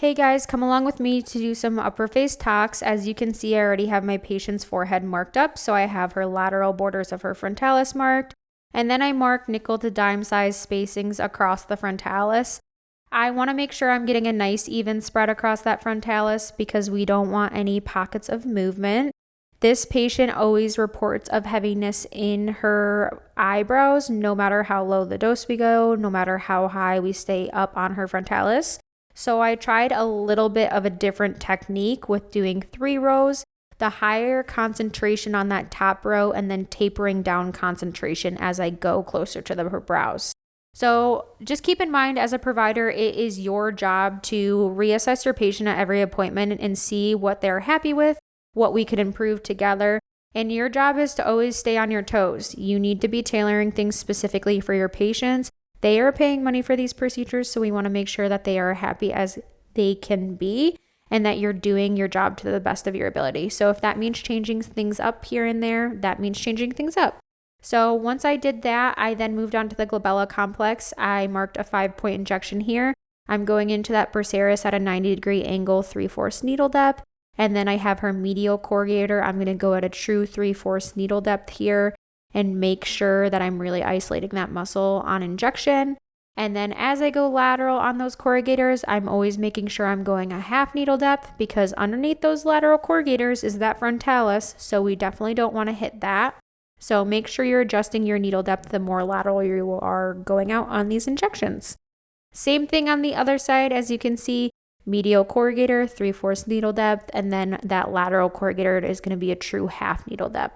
Hey guys, come along with me to do some upper face talks. As you can see, I already have my patient's forehead marked up, so I have her lateral borders of her frontalis marked, and then I mark nickel to dime size spacings across the frontalis. I want to make sure I'm getting a nice even spread across that frontalis because we don't want any pockets of movement. This patient always reports of heaviness in her eyebrows, no matter how low the dose we go, no matter how high we stay up on her frontalis. So I tried a little bit of a different technique with doing 3 rows, the higher concentration on that top row, and then tapering down concentration as I go closer to her brows. So just keep in mind, as a provider, it is your job to reassess your patient at every appointment and see what they're happy with, what we could improve together. And your job is to always stay on your toes. You need to be tailoring things specifically for your patients. They are paying money for these procedures, so we want to make sure that they are happy as they can be and that you're doing your job to the best of your ability. So if that means changing things up here and there, that means changing things up. So once I did that, I then moved on to the glabella complex. I marked a 5-point injection here. I'm going into that bursaris at a 90-degree angle, 3/4 needle depth. And then I have her medial corrugator. I'm going to go at a true 3/4 needle depth here and make sure that I'm really isolating that muscle on injection. And then as I go lateral on those corrugators, I'm always making sure I'm going a 1/2 needle depth because underneath those lateral corrugators is that frontalis, so we definitely don't want to hit that. So make sure you're adjusting your needle depth the more lateral you are going out on these injections. Same thing on the other side, as you can see, medial corrugator, 3/4 needle depth, and then that lateral corrugator is going to be a true 1/2 needle depth.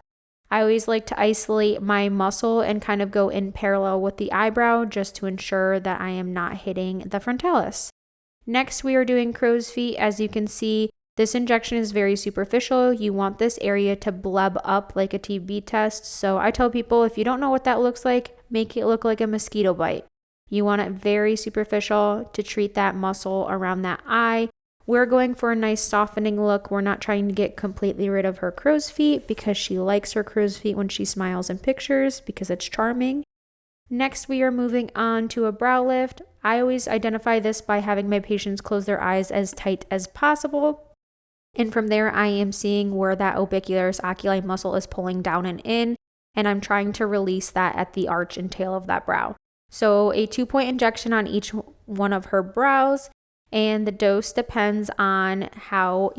I always like to isolate my muscle and kind of go in parallel with the eyebrow just to ensure that I am not hitting the frontalis. Next, we are doing crow's feet. As you can see, this injection is very superficial. You want this area to bleb up like a TB test. So I tell people, if you don't know what that looks like, make it look like a mosquito bite. You want it very superficial to treat that muscle around that eye. We're going for a nice softening look. We're not trying to get completely rid of her crow's feet because she likes her crow's feet when she smiles in pictures because it's charming. Next, we are moving on to a brow lift. I always identify this by having my patients close their eyes as tight as possible. And from there, I am seeing where that orbicularis oculi muscle is pulling down and in, and I'm trying to release that at the arch and tail of that brow. So a 2-point injection on each one of her brows. And the dose depends on how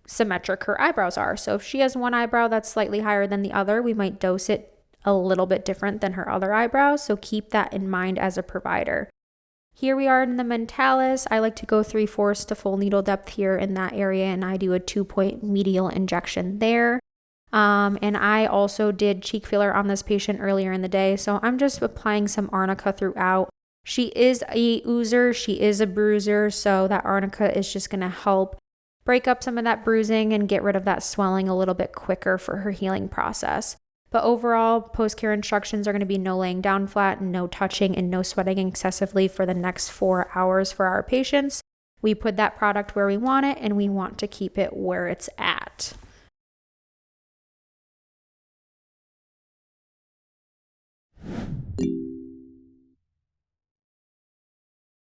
symmetric her eyebrows are. So if she has one eyebrow that's slightly higher than the other, we might dose it a little bit different than her other eyebrows. So keep that in mind as a provider. Here we are in the mentalis. I like to go 3/4 to full needle depth here in that area, and I do a 2-point medial injection there. And I also did cheek filler on this patient earlier in the day. So I'm just applying some arnica throughout. She is a oozer, she is a bruiser, so that arnica is just going to help break up some of that bruising and get rid of that swelling a little bit quicker for her healing process. But overall, post-care instructions are going to be no laying down flat, no touching, and no sweating excessively for the next 4 hours for our patients. We put that product where we want it, and we want to keep it where it's at.